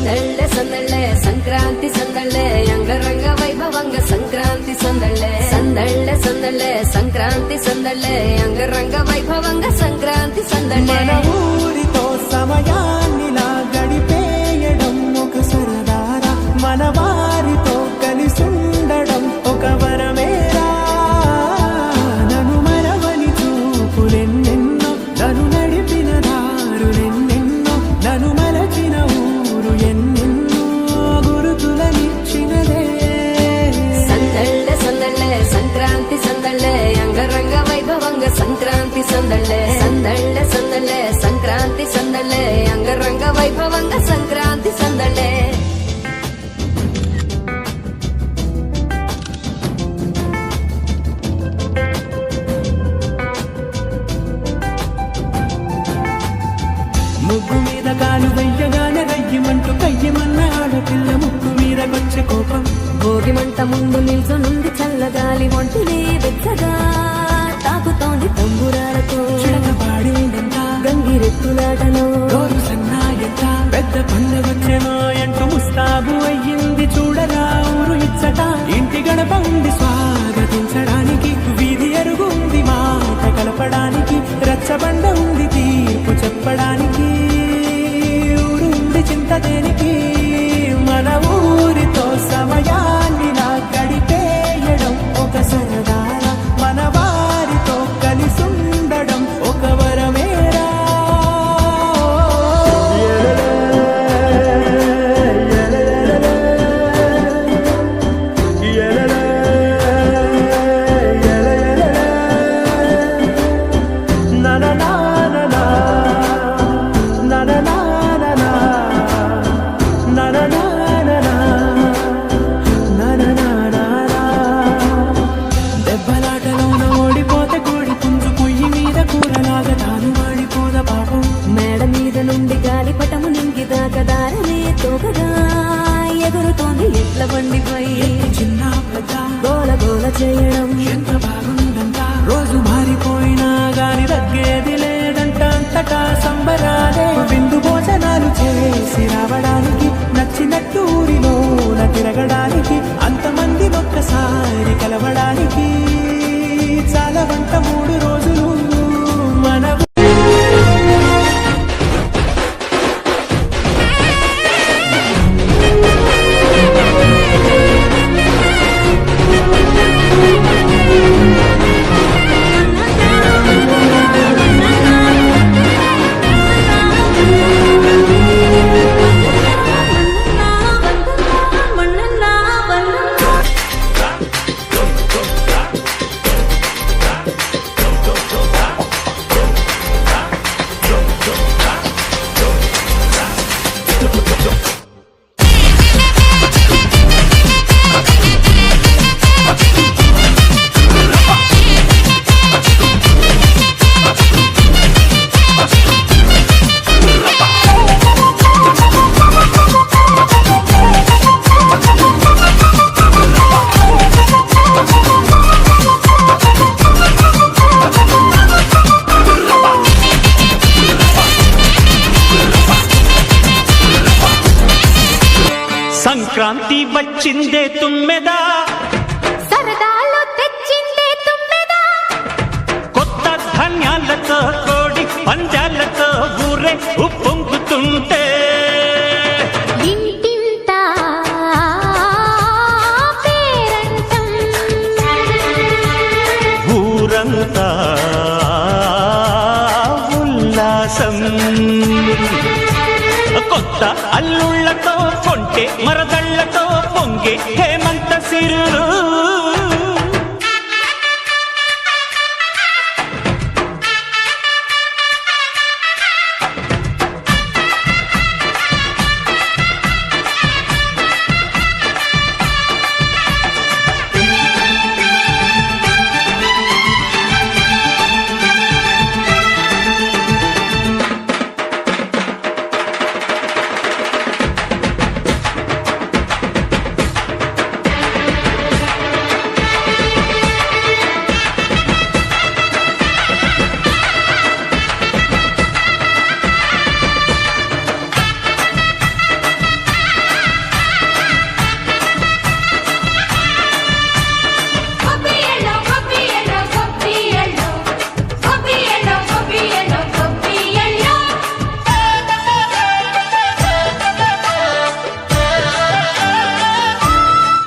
సందళ్ళే సందళ్ళే సంక్రాంతి సందళ్ళే అంగరంగ వైభవంగ సంక్రాంతి సందళ్ళే సందళ్ళే సందళ్ళే సంక్రాంతి సందళ్ళే అంగరంగ వైభవంగ సంక్రాంతి సందళ్ళే ఊరితో సమయాన్నిలా గడిపేయడం ఒక సరదారా మన వారితో కలిసుండడం ఒక వరమేరా నన్ను మరవని చూపులెన్నెన్నో నన్ను నడిపిన దారులెన్నెన్నో నన్ను మలచిన ఊరు ఎన్నెన్నో గురుతులనిచ్చినదే సందళ్ళే సందళ్ళే సంక్రాంతి సందళ్ళే అంగరంగ వైభవంగ సంక్రాంతి సందళ్ళే సందళ్ళే సందళ్ళే సంక్రాంతి సందళ్ళే అంగరంగ వైభవంగ సంక్రాంతి సందళ్ళే ముగ్గు మీద కాలు వెయ్యగానే రయ్యమంటూ కయ్యమన్న ఆడపిల్ల ముగ్గు మీదకొచ్చే కోపం భోగిమంట ముందు నిల్చొనుంది చల్లగాలి ఒంటిని వెచ్చగా తాకుతోంది తంబురాలతో చిడక పాడిందంట గంగిరెత్తులాటలో రోజు సన్నాయంట పెద్ద పండగొచ్చేనో ఎంటూ ముస్తాబు అయ్యింది చూడరా ఊరు ఇచ్చట ఇంటి గడప ఉంది స్వాగతించడానికి వీధి అరుగుంది మాట కలపడానికి రచ్చబండ ఉంది తీర్పు చెప్పడానికి ఊరు ఉంది చింత దేనికి మన ఊరితో సమయాన్ని నా గడిపేయడం ఒక సరదారా మన వారితో కలిసుండడం ఒక వరమేరా దెబ్బలాటలోన ఓడిపోతే కోడి పుంజు పొయ్యి మీద కూరలాగా తాను వాడిపోద పాపం మేడ మీద నుండి గాలిపటము నింగి దాకదారనే తోకగా ఎగురుతోంది ఎట్ల బండిపై చిన్న పెద్ద గోల గోల చేయడం ఎంత బాగుందంట రోజు మారిపోయినా గాని తగ్గేది లేదంట అంతటా సంబరాలే విందు భోజనాలు చేసి రావడానికి నచ్చినట్టు ఊరిలోన తిరగడానికి అంతమంది ఒక్కసారి కలవడానికి చాలా వంట 3 రోజులు మన సంక్రాంతి వచ్చిందే తుమ్మెదా సరదాలు తెచ్చిందే తుమ్మెదా కొత్త ధాన్యాలతో కోడి పంజాలతో ఊరే ఉప్పొంగుతుంటే ఇంటింటా పేరంటం ఊరంతా ఉల్లాసం కొత్త అల్లుళ్లతో కొంటే మరదళ్లతో పొంగే హేమంత సిరులు